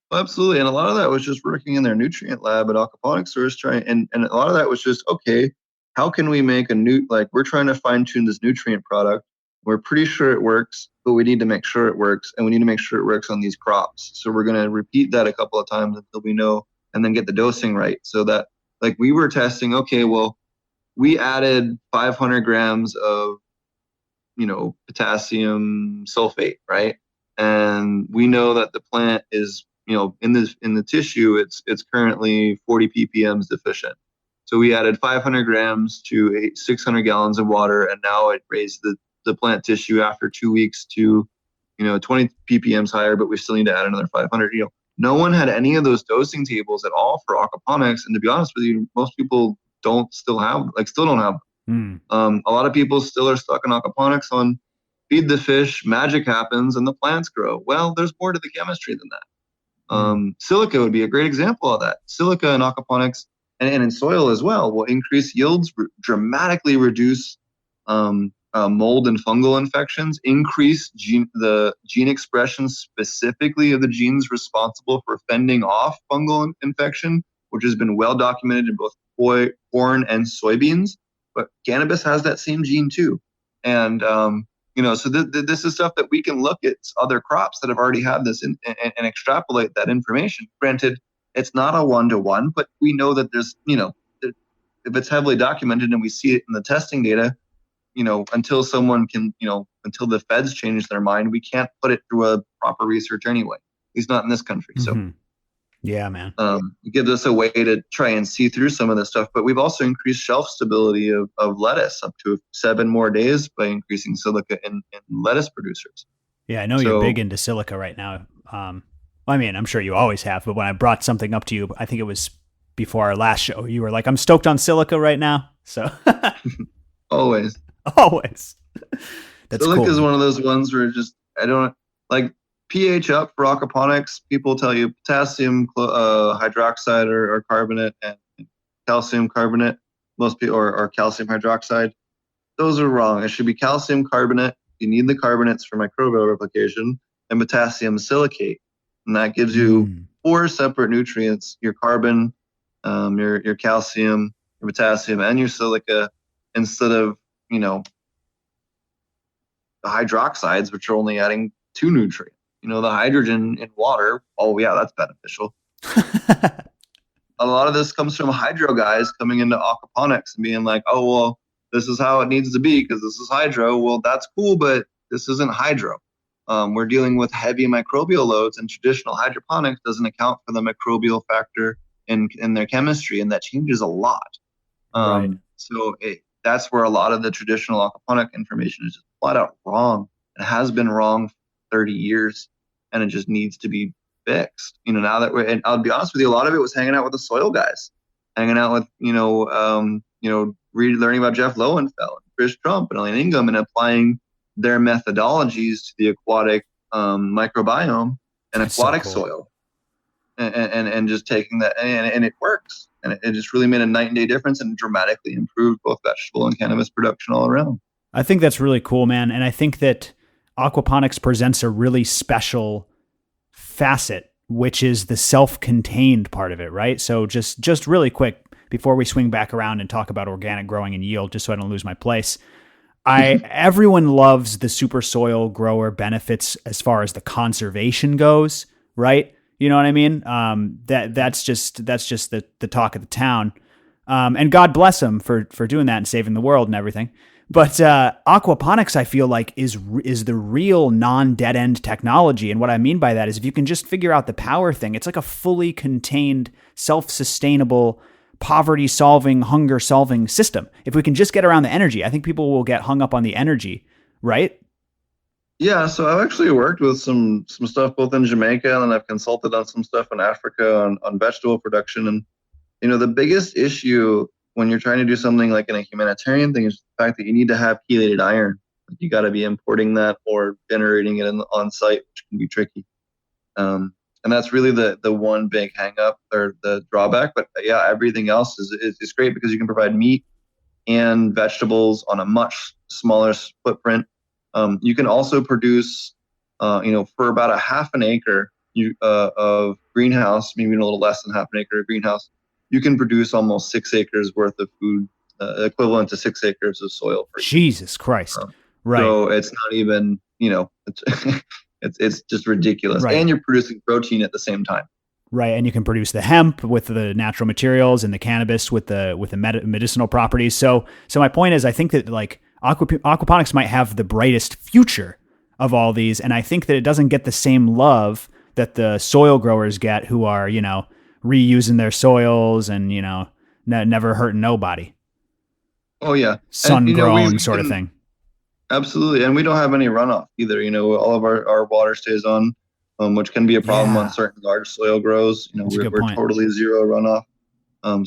Well, absolutely. And a lot of that was just working in their nutrient lab at aquaponics stores and a lot of that was just, okay, how can we make we're trying to fine tune this nutrient product. We're pretty sure it works, but we need to make sure it works, and we need to make sure it works on these crops. So we're going to repeat that a couple of times until we know, and then get the dosing right. So that, like, we were testing, okay, well, we added 500 grams of, potassium sulfate, right? And we know that the plant is, in the tissue, it's currently 40 ppm deficient. So we added 500 grams to 600 gallons of water, and now it raised the plant tissue after 2 weeks to, 20 ppm higher, but we still need to add another 500. No one had any of those dosing tables at all for aquaponics. And to be honest with you, most people still don't have them. A lot of people still are stuck in aquaponics on feed the fish, magic happens, and the plants grow. Well, there's more to the chemistry than that. Silica would be a great example of that. Silica in aquaponics and in soil as well will increase yields, dramatically reduce mold and fungal infections, increase the gene expression specifically of the genes responsible for fending off fungal infection, which has been well documented in both corn and soybeans. But cannabis has that same gene too. And, so this is stuff that we can look at other crops that have already had this and extrapolate that information. Granted, it's not a 1-to-1, but we know that there's, if it's heavily documented and we see it in the testing data, until someone can, until the feds change their mind, we can't put it through a proper research anyway. At least not in this country. So, yeah, man. It gives us a way to try and see through some of this stuff. But we've also increased shelf stability of lettuce up to 7 more days by increasing silica in lettuce producers. Yeah, I know you're big into silica right now. I'm sure you always have, but when I brought something up to you, I think it was before our last show, you were like, I'm stoked on silica right now. So always. That's silica cool. Is one of those ones where I don't like pH up for aquaponics. People tell you potassium hydroxide or carbonate and calcium carbonate, most people, or calcium hydroxide. Those are wrong. It should be calcium carbonate. You need the carbonates for microbial replication, and potassium silicate. And that gives you 4 separate nutrients: your carbon, your calcium, your potassium, and your silica, instead of, the hydroxides, which are only adding 2 nutrients. The hydrogen in water, oh yeah, that's beneficial. A lot of this comes from hydro guys coming into aquaponics and being like, oh, well, this is how it needs to be because this is hydro. Well, that's cool, but this isn't hydro. We're dealing with heavy microbial loads, and traditional hydroponics doesn't account for the microbial factor in their chemistry, and that changes a lot. Right. So that's where a lot of the traditional aquaponic information is just flat out wrong. It has been wrong for 30 years. and it just needs to be fixed. Now that and I'll be honest with you, a lot of it was hanging out with the soil guys, hanging out with, learning about Jeff Lowenfeld, Chris Trump, and Elaine Ingham, and applying their methodologies to the aquatic microbiome and That's aquatic so cool. soil, and just taking that, and it works, and it just really made a night and day difference, and dramatically improved both vegetable and cannabis production all around. I think that's really cool, man. And I think that aquaponics presents a really special facet, which is the self-contained part of it, right? So just really quick before we swing back around and talk about organic growing and yield, just so I don't lose my place. Everyone loves the super soil grower benefits as far as the conservation goes, right? You know what I mean? That's just the talk of the town. And God bless them for doing that and saving the world and everything. But aquaponics, I feel like, is the real non-dead end technology. And what I mean by that is if you can just figure out the power thing, it's like a fully contained, self-sustainable, poverty-solving, hunger-solving system. If we can just get around the energy, I think people will get hung up on the energy, right? Yeah, so I've actually worked with some stuff both in Jamaica, and I've consulted on some stuff in Africa on vegetable production. And the biggest issue when you're trying to do something like in a humanitarian thing is the fact that you need to have chelated iron. You got to be importing that or generating it on site, which can be tricky. And that's really the one big hang up or the drawback. But yeah, everything else is great because you can provide meat and vegetables on a much smaller footprint. You can also produce, for about a half an acre of greenhouse, maybe a little less than half an acre of greenhouse, you can produce almost 6 acres worth of food, equivalent to 6 acres of soil. Jesus Christ. Right. So it's not even, it's just ridiculous. Right. And you're producing protein at the same time. Right. And you can produce the hemp with the natural materials and the cannabis with the medicinal properties. So my point is, I think that like aquaponics might have the brightest future of all these. And I think that it doesn't get the same love that the soil growers get who are, reusing their soils and, never hurting nobody. Oh, yeah. Sun grown sort of thing. Absolutely. And we don't have any runoff either. All of our water stays on, which can be a problem on certain large soil grows. We're totally zero runoff.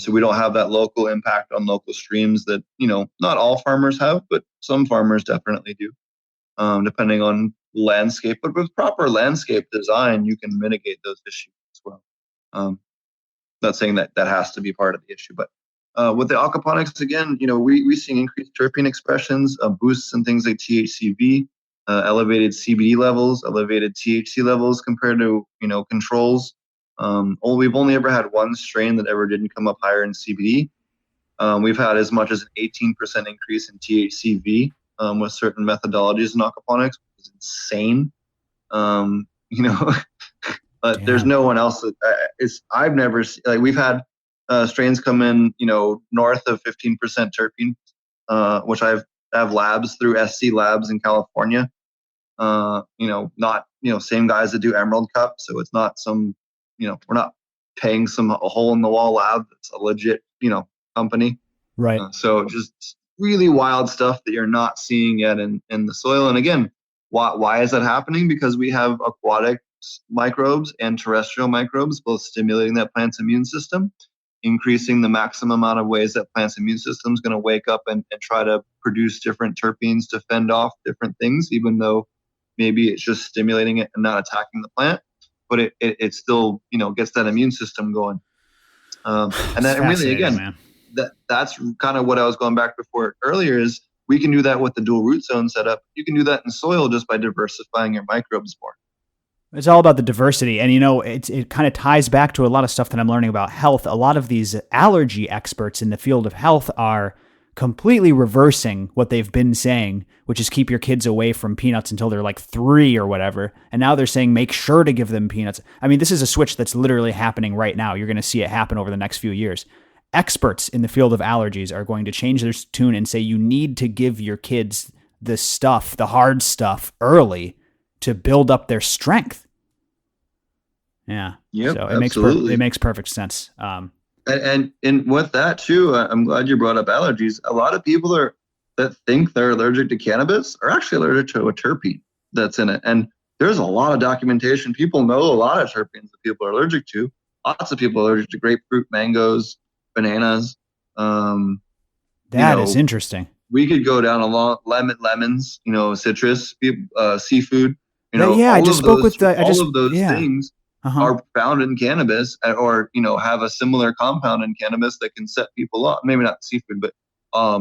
So we don't have that local impact on local streams that, not all farmers have, but some farmers definitely do, depending on landscape. But with proper landscape design, you can mitigate those issues as well. Not saying that has to be part of the issue, but with the aquaponics, again, we see increased terpene expressions, boosts in things like THCV, elevated CBD levels, elevated THC levels compared to, controls. We've only ever had one strain that ever didn't come up higher in CBD. We've had as much as an 18% increase in THCV with certain methodologies in aquaponics, which is insane. But there's no one else that I've never seen. Like we've had strains come in, north of 15% terpene, which I have labs through SC Labs in California. Not same guys that do Emerald Cup, so it's not some, we're not paying a hole in the wall lab. It's a legit, company. Right. So just really wild stuff that you're not seeing yet in the soil. And again, why is that happening? Because we have aquatic microbes and terrestrial microbes, both stimulating that plant's immune system, increasing the maximum amount of ways that plant's immune system is going to wake up and try to produce different terpenes to fend off different things, even though maybe it's just stimulating it and not attacking the plant, but it still, gets that immune system going. And then really, again, that's kind of what I was going back before earlier is we can do that with the dual root zone setup. You can do that in soil just by diversifying your microbes more. It's all about the diversity. And, it kind of ties back to a lot of stuff that I'm learning about health. A lot of these allergy experts in the field of health are completely reversing what they've been saying, which is keep your kids away from peanuts until they're like 3 or whatever. And now they're saying make sure to give them peanuts. I mean, this is a switch that's literally happening right now. You're going to see it happen over the next few years. Experts in the field of allergies are going to change their tune and say you need to give your kids the stuff, the hard stuff, early to build up their strength. Yeah. Yep, so it makes perfect sense. And with that too, I'm glad you brought up allergies. A lot of people that think they're allergic to cannabis are actually allergic to a terpene that's in it. And there's a lot of documentation. People know a lot of terpenes that people are allergic to. Lots of people are allergic to grapefruit, mangoes, bananas. That is interesting. We could go down a long lemons, citrus, seafood, I just spoke with all of those yeah. things are found in cannabis, or have a similar compound in cannabis that can set people off. Maybe not seafood, but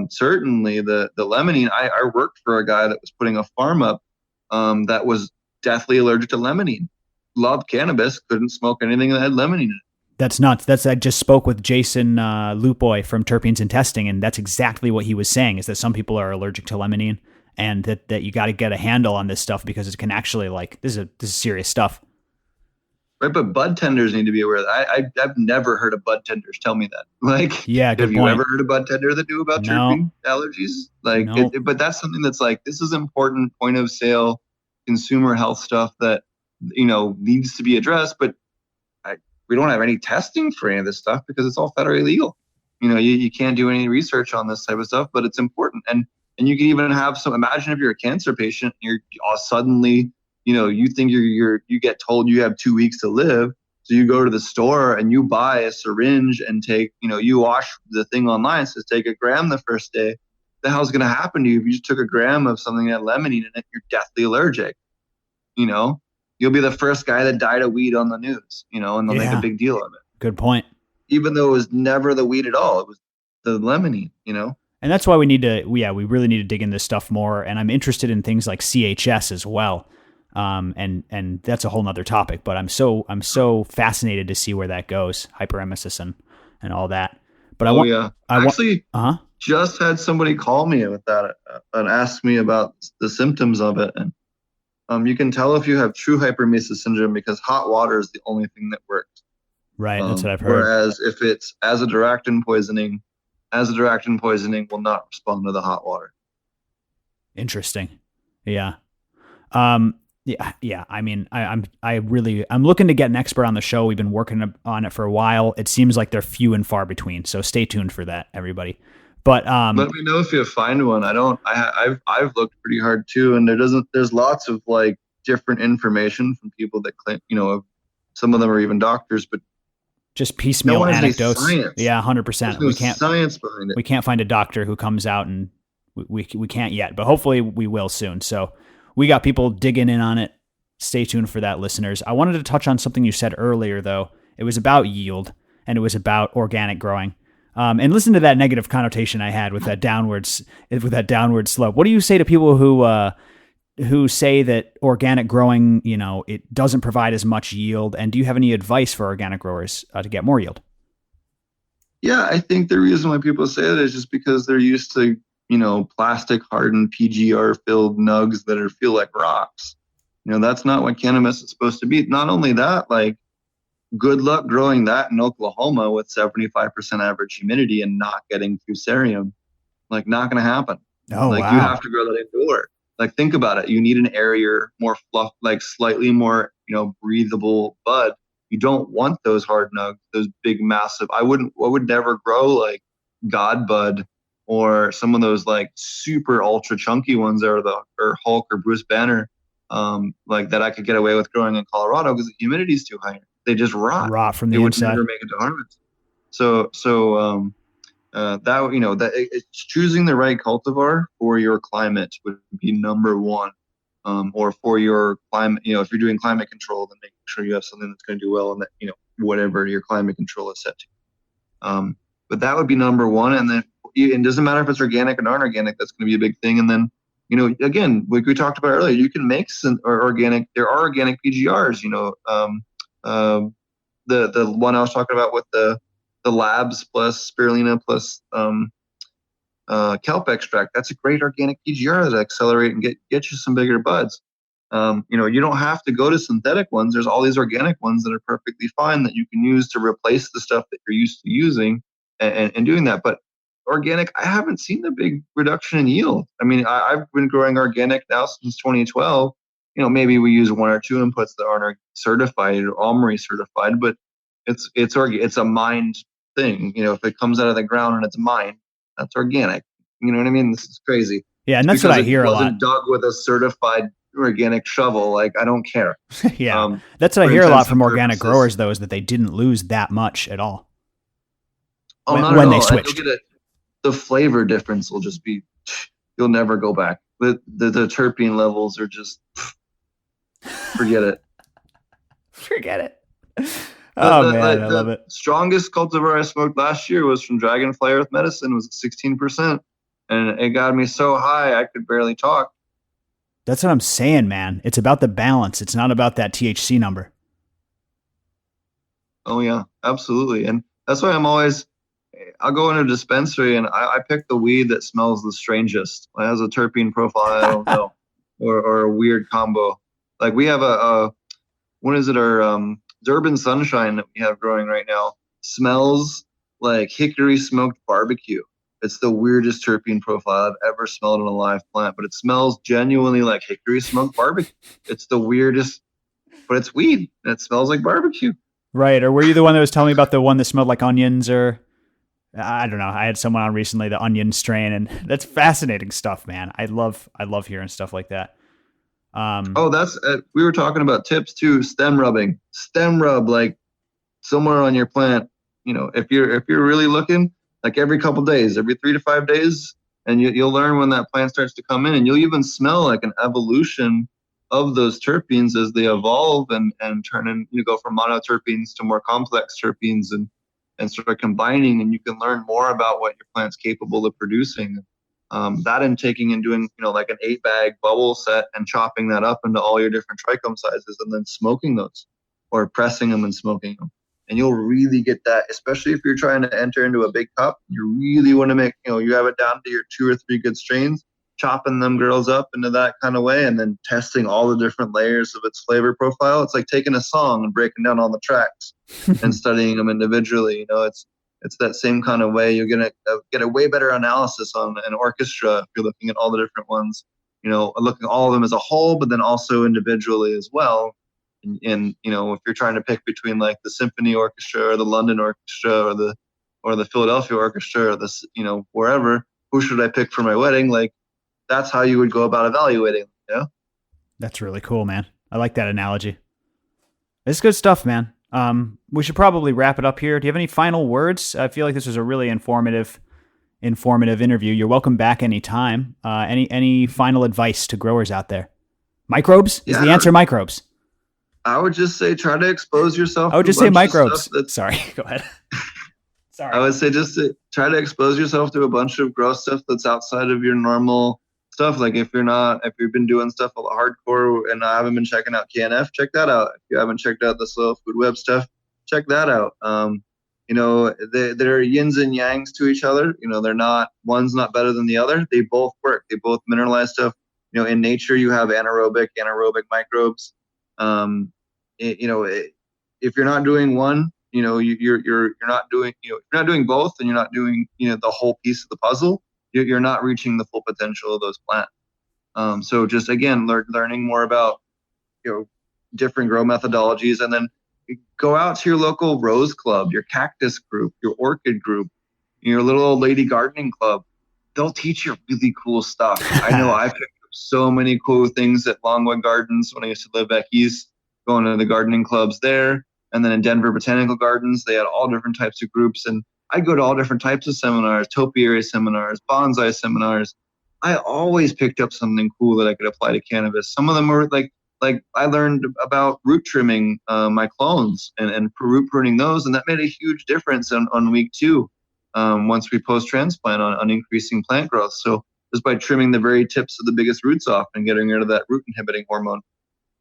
certainly the limonene. I worked for a guy that was putting a farm up that was deathly allergic to limonene. Loved cannabis, couldn't smoke anything that had limonene in it. That's nuts. I just spoke with Jason Lupoy from Terpenes and Testing, and that's exactly what he was saying, is that some people are allergic to limonene, and that you got to get a handle on this stuff because it can actually, this is serious stuff. Right, but bud tenders need to be aware of that. I've never heard of bud tenders tell me that. Yeah, good have point. You ever heard of bud tender that knew about terpene allergies? No. But that's something that's this is important point of sale consumer health stuff that needs to be addressed. But we don't have any testing for any of this stuff because it's all federally illegal. You can't do any research on this type of stuff, but it's important. And you can even have imagine if you're a cancer patient, you're suddenly, you think you get told you have 2 weeks to live. So you go to the store and you buy a syringe and take, you wash the thing online. It says take a gram the first day. The hell's going to happen to you if you just took a gram of something that had limonene in it? You're deathly allergic. You'll be the first guy that died of weed on the news, and they'll make a big deal of it. Good point. Even though it was never the weed at all. It was the limonene, And that's why we really need to dig into this stuff more. And I'm interested in things like CHS as well. And that's a whole nother topic, but I'm so fascinated to see where that goes, hyperemesis and all that. But I just had somebody call me with that and ask me about the symptoms of it. And you can tell if you have true hyperemesis syndrome because hot water is the only thing that works. Right, that's what I've heard. Whereas if it's azadirachtin poisoning will not respond to the hot water. Interesting. Yeah. Yeah. I mean, I'm looking to get an expert on the show. We've been working on it for a while. It seems like they're few and far between. So stay tuned for that, everybody. But let me know if you find one. I've looked pretty hard too, and there's lots of different information from people that claim, some of them are even doctors, but just piecemeal anecdotes. Yeah, 100%. We can't science behind it. We can't find a doctor who comes out, and we can't yet, but hopefully we will soon. So we got people digging in on it. Stay tuned for that, listeners. I wanted to touch on something you said earlier, though. It was about yield, and it was about organic growing. And listen to that negative connotation I had with that downward slope. What do you say to people who say that organic growing, it doesn't provide as much yield? And do you have any advice for organic growers to get more yield? Yeah, I think the reason why people say that is just because they're used to, plastic hardened PGR filled nugs that feel like rocks. That's not what cannabis is supposed to be. Not only that, good luck growing that in Oklahoma with 75% average humidity and not getting fusarium. Not going to happen. Oh, wow. You have to grow that indoor. Think about it. You need an airier, more fluff, slightly more, breathable bud. You don't want those hard nugs, those big, massive. I would never grow God bud or some of those super ultra chunky ones that are or Hulk or Bruce Banner, that I could get away with growing in Colorado because the humidity is too high. They just rot from the inside. Would never make it to harvest. So it's choosing the right cultivar for your climate would be number one. Or for your climate, if you're doing climate control, then making sure you have something that's going to do well in that, whatever your climate control is set to. But that would be number one. And then it doesn't matter if it's organic or non-organic, that's going to be a big thing. And then, again, like we talked about earlier, you can make some organic, there are organic PGRs, the one I was talking about with the labs plus spirulina plus kelp extract. That's a great organic PGR that accelerate and get you some bigger buds. You don't have to go to synthetic ones. There's all these organic ones that are perfectly fine that you can use to replace the stuff that you're used to using and doing that. But organic, I haven't seen a big reduction in yield. I mean, I've been growing organic now since 2012. Maybe we use one or two inputs that aren't certified or OMRI certified, but it's a mined thing. If it comes out of the ground and it's mined, that's organic. You know what I mean? This is crazy. Yeah, and that's what I hear a lot. It wasn't dug with a certified organic shovel. Like, I don't care. Yeah. That's what I For hear a lot intensive from organic purposes. growers, though, is that they didn't lose that much at all Oh, not at when they all. And you'll switched. get the flavor difference will just be, you'll never go back. The terpene levels are just, forget it. Forget it. The, Oh, the, man. like I love the it. strongest cultivar I smoked last year was from Dragonfly Earth Medicine. It was 16%. And it got me so high I could barely talk. That's what I'm saying, man. It's about the balance. It's not about that THC number. Oh yeah, absolutely. And that's why I'll go in a dispensary and I pick the weed that smells the strangest. It has a terpene profile I don't know, or a weird combo. Like we have what is it? Our Durban Sunshine that we have growing right now smells like hickory smoked barbecue. It's the weirdest terpene profile I've ever smelled in a live plant, but it smells genuinely like hickory smoked barbecue. It's the weirdest, but it's weed and it smells like barbecue. Right. Or were you the one that was telling me about the one that smelled like onions? Or I don't know. I had someone on recently, the onion strain, and that's fascinating stuff, man. I love hearing stuff like that. Oh, that's we were talking about tips too. Stem rubbing, stem rub like somewhere on your plant. If you're really looking, like every couple days, every 3 to 5 days, and you'll learn when that plant starts to come in, and you'll even smell like an evolution of those terpenes as they evolve and turn in. You go from monoterpenes to more complex terpenes and start combining, and you can learn more about what your plant's capable of producing. That and taking and doing, like an 8-bag bubble set and chopping that up into all your different trichome sizes and then smoking those or pressing them and smoking them. And you'll really get that, especially if you're trying to enter into a big cup. You really want to make, you have it down to your 2 or 3 good strains, chopping them girls up into that kind of way and then testing all the different layers of its flavor profile. It's like taking a song and breaking down all the tracks and studying them individually. It's that same kind of way. You're gonna get a way better analysis on an orchestra if you're looking at all the different ones. Looking at all of them as a whole, but then also individually as well. And if you're trying to pick between like the symphony orchestra or the London orchestra or the Philadelphia orchestra or this, wherever, who should I pick for my wedding? Like that's how you would go about evaluating. Yeah. That's really cool, man. I like that analogy. It's good stuff, man. We should probably wrap it up here. Do you have any final words? I feel like this was a really informative interview. You're welcome back anytime. Any final advice to growers out there? Microbes? Is the answer microbes? I would just say try to expose yourself. I would just say microbes. Sorry, go ahead. Sorry. I would say just to try to expose yourself to a bunch of gross stuff that's outside of your normal stuff. Like if you've been doing stuff a lot hardcore and I haven't been checking out KNF, check that out. If you haven't checked out the Soil Food Web stuff, check that out. They're yins and yangs to each other. They're not, one's not better than the other. They both work. They both mineralize stuff. In nature, you have anaerobic microbes. If you're not doing one, you're not doing, if you're not doing both and you're not doing, the whole piece of the puzzle, you're not reaching the full potential of those plants. So just again, learning more about, different grow methodologies, and then go out to your local rose club, your cactus group, your orchid group, your little old lady gardening club. They'll teach you really cool stuff. I know I picked up so many cool things at Longwood Gardens when I used to live back east, going to the gardening clubs there. And then in Denver Botanical Gardens, they had all different types of groups. And I'd go to all different types of seminars, topiary seminars, bonsai seminars. I always picked up something cool that I could apply to cannabis. Some of them were like I learned about root trimming my clones and root pruning those. And that made a huge difference on week 2 once we post-transplant on increasing plant growth. So just by trimming the very tips of the biggest roots off and getting rid of that root inhibiting hormone.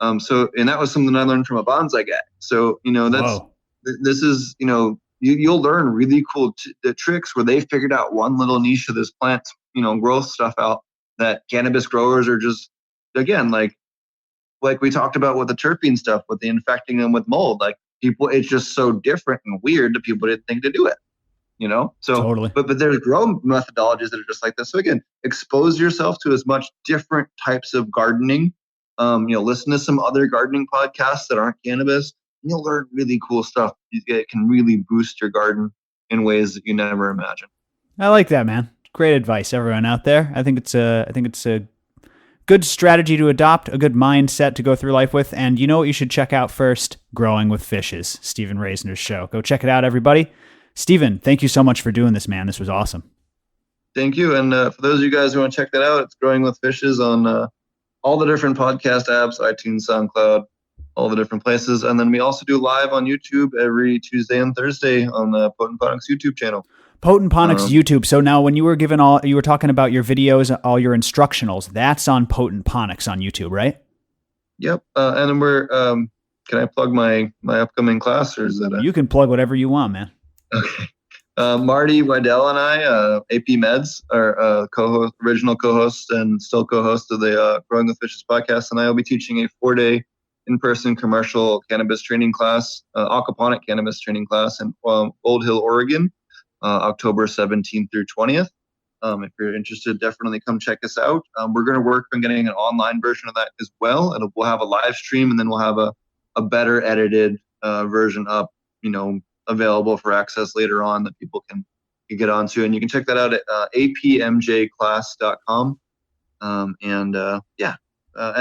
And that was something I learned from a bonsai guy. So, this is, you'll learn really cool the tricks where they figured out one little niche of this plant, growth stuff out that cannabis growers are just, again, like we talked about with the terpene stuff, with the infecting them with mold, like people, it's just so different and weird that people didn't think to do it, So, totally. But there's grow methodologies that are just like this. So again, expose yourself to as much different types of gardening. Listen to some other gardening podcasts that aren't cannabis. And you'll learn really cool stuff. It can really boost your garden in ways that you never imagined. I like that, man. Great advice, everyone out there. I think it's a Good strategy to adopt, a good mindset to go through life with. And you know what you should check out first? Growing with Fishes, Stephen Raisner's show. Go check it out, everybody. Stephen, thank you so much for doing this, man. This was awesome. Thank you. And for those of you guys who want to check that out, it's Growing with Fishes on all the different podcast apps, iTunes, SoundCloud, all the different places. And then we also do live on YouTube every Tuesday and Thursday on the Potent Ponics YouTube channel. Potent Ponics YouTube. So now when you were you were talking about your videos, all your instructionals, that's on Potent Ponics on YouTube, right? Yep. And then we're, can I plug my upcoming class, or is that You can plug whatever you want, man. Okay. Marty Weidel and I, AP Meds, are original co-hosts and still co-host of the Growing with Fishes podcast, and I will be teaching a 4-day in-person commercial cannabis training class, aquaponic cannabis training class in Old Hill, Oregon, October 17th through 20th. If you're interested, definitely come check us out. We're going to work on getting an online version of that as well, and we'll have a live stream, and then we'll have a better edited version up, available for access later on that people can get onto. And you can check that out at apmjclass.com. And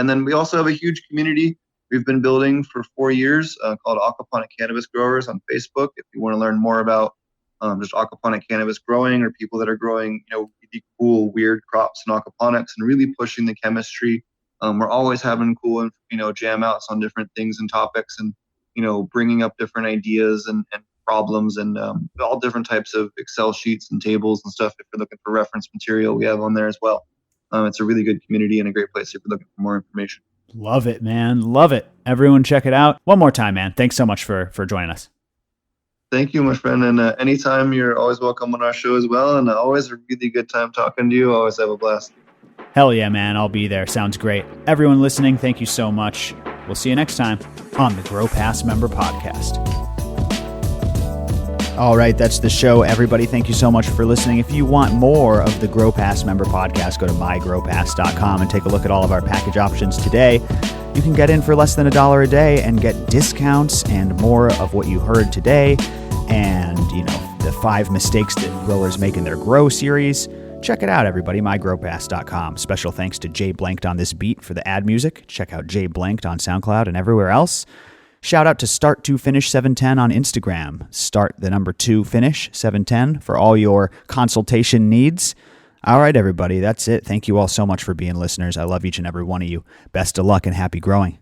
then we also have a huge community we've been building for 4 years called Aquaponic Cannabis Growers on Facebook. If you want to learn more about just aquaponic cannabis growing, or people that are growing, really cool, weird crops in aquaponics and really pushing the chemistry. We're always having cool, jam outs on different things and topics, and, bringing up different ideas and problems, and all different types of Excel sheets and tables and stuff. If you're looking for reference material, we have on there as well. It's a really good community and a great place if you're looking for more information. Love it, man. Love it. Everyone check it out. One more time, man. Thanks so much for joining us. Thank you, my friend. And anytime, you're always welcome on our show as well. And always a really good time talking to you. Always have a blast. Hell yeah, man. I'll be there. Sounds great. Everyone listening, thank you so much. We'll see you next time on the GrowPass Member Podcast. All right, that's the show, everybody. Thank you so much for listening. If you want more of the GrowPass Member Podcast, go to mygrowpass.com and take a look at all of our package options today. You can get in for less than $1 a day and get discounts and more of what you heard today, and, the 5 mistakes that growers make in their grow series. Check it out, everybody, mygrowpass.com. Special thanks to Jay Blanked on this beat for the ad music. Check out Jay Blanked on SoundCloud and everywhere else. Shout out to Start2Finish 710 on Instagram. Start the number 2 Finish 710 for all your consultation needs. All right, everybody, that's it. Thank you all so much for being listeners. I love each and every one of you. Best of luck and happy growing.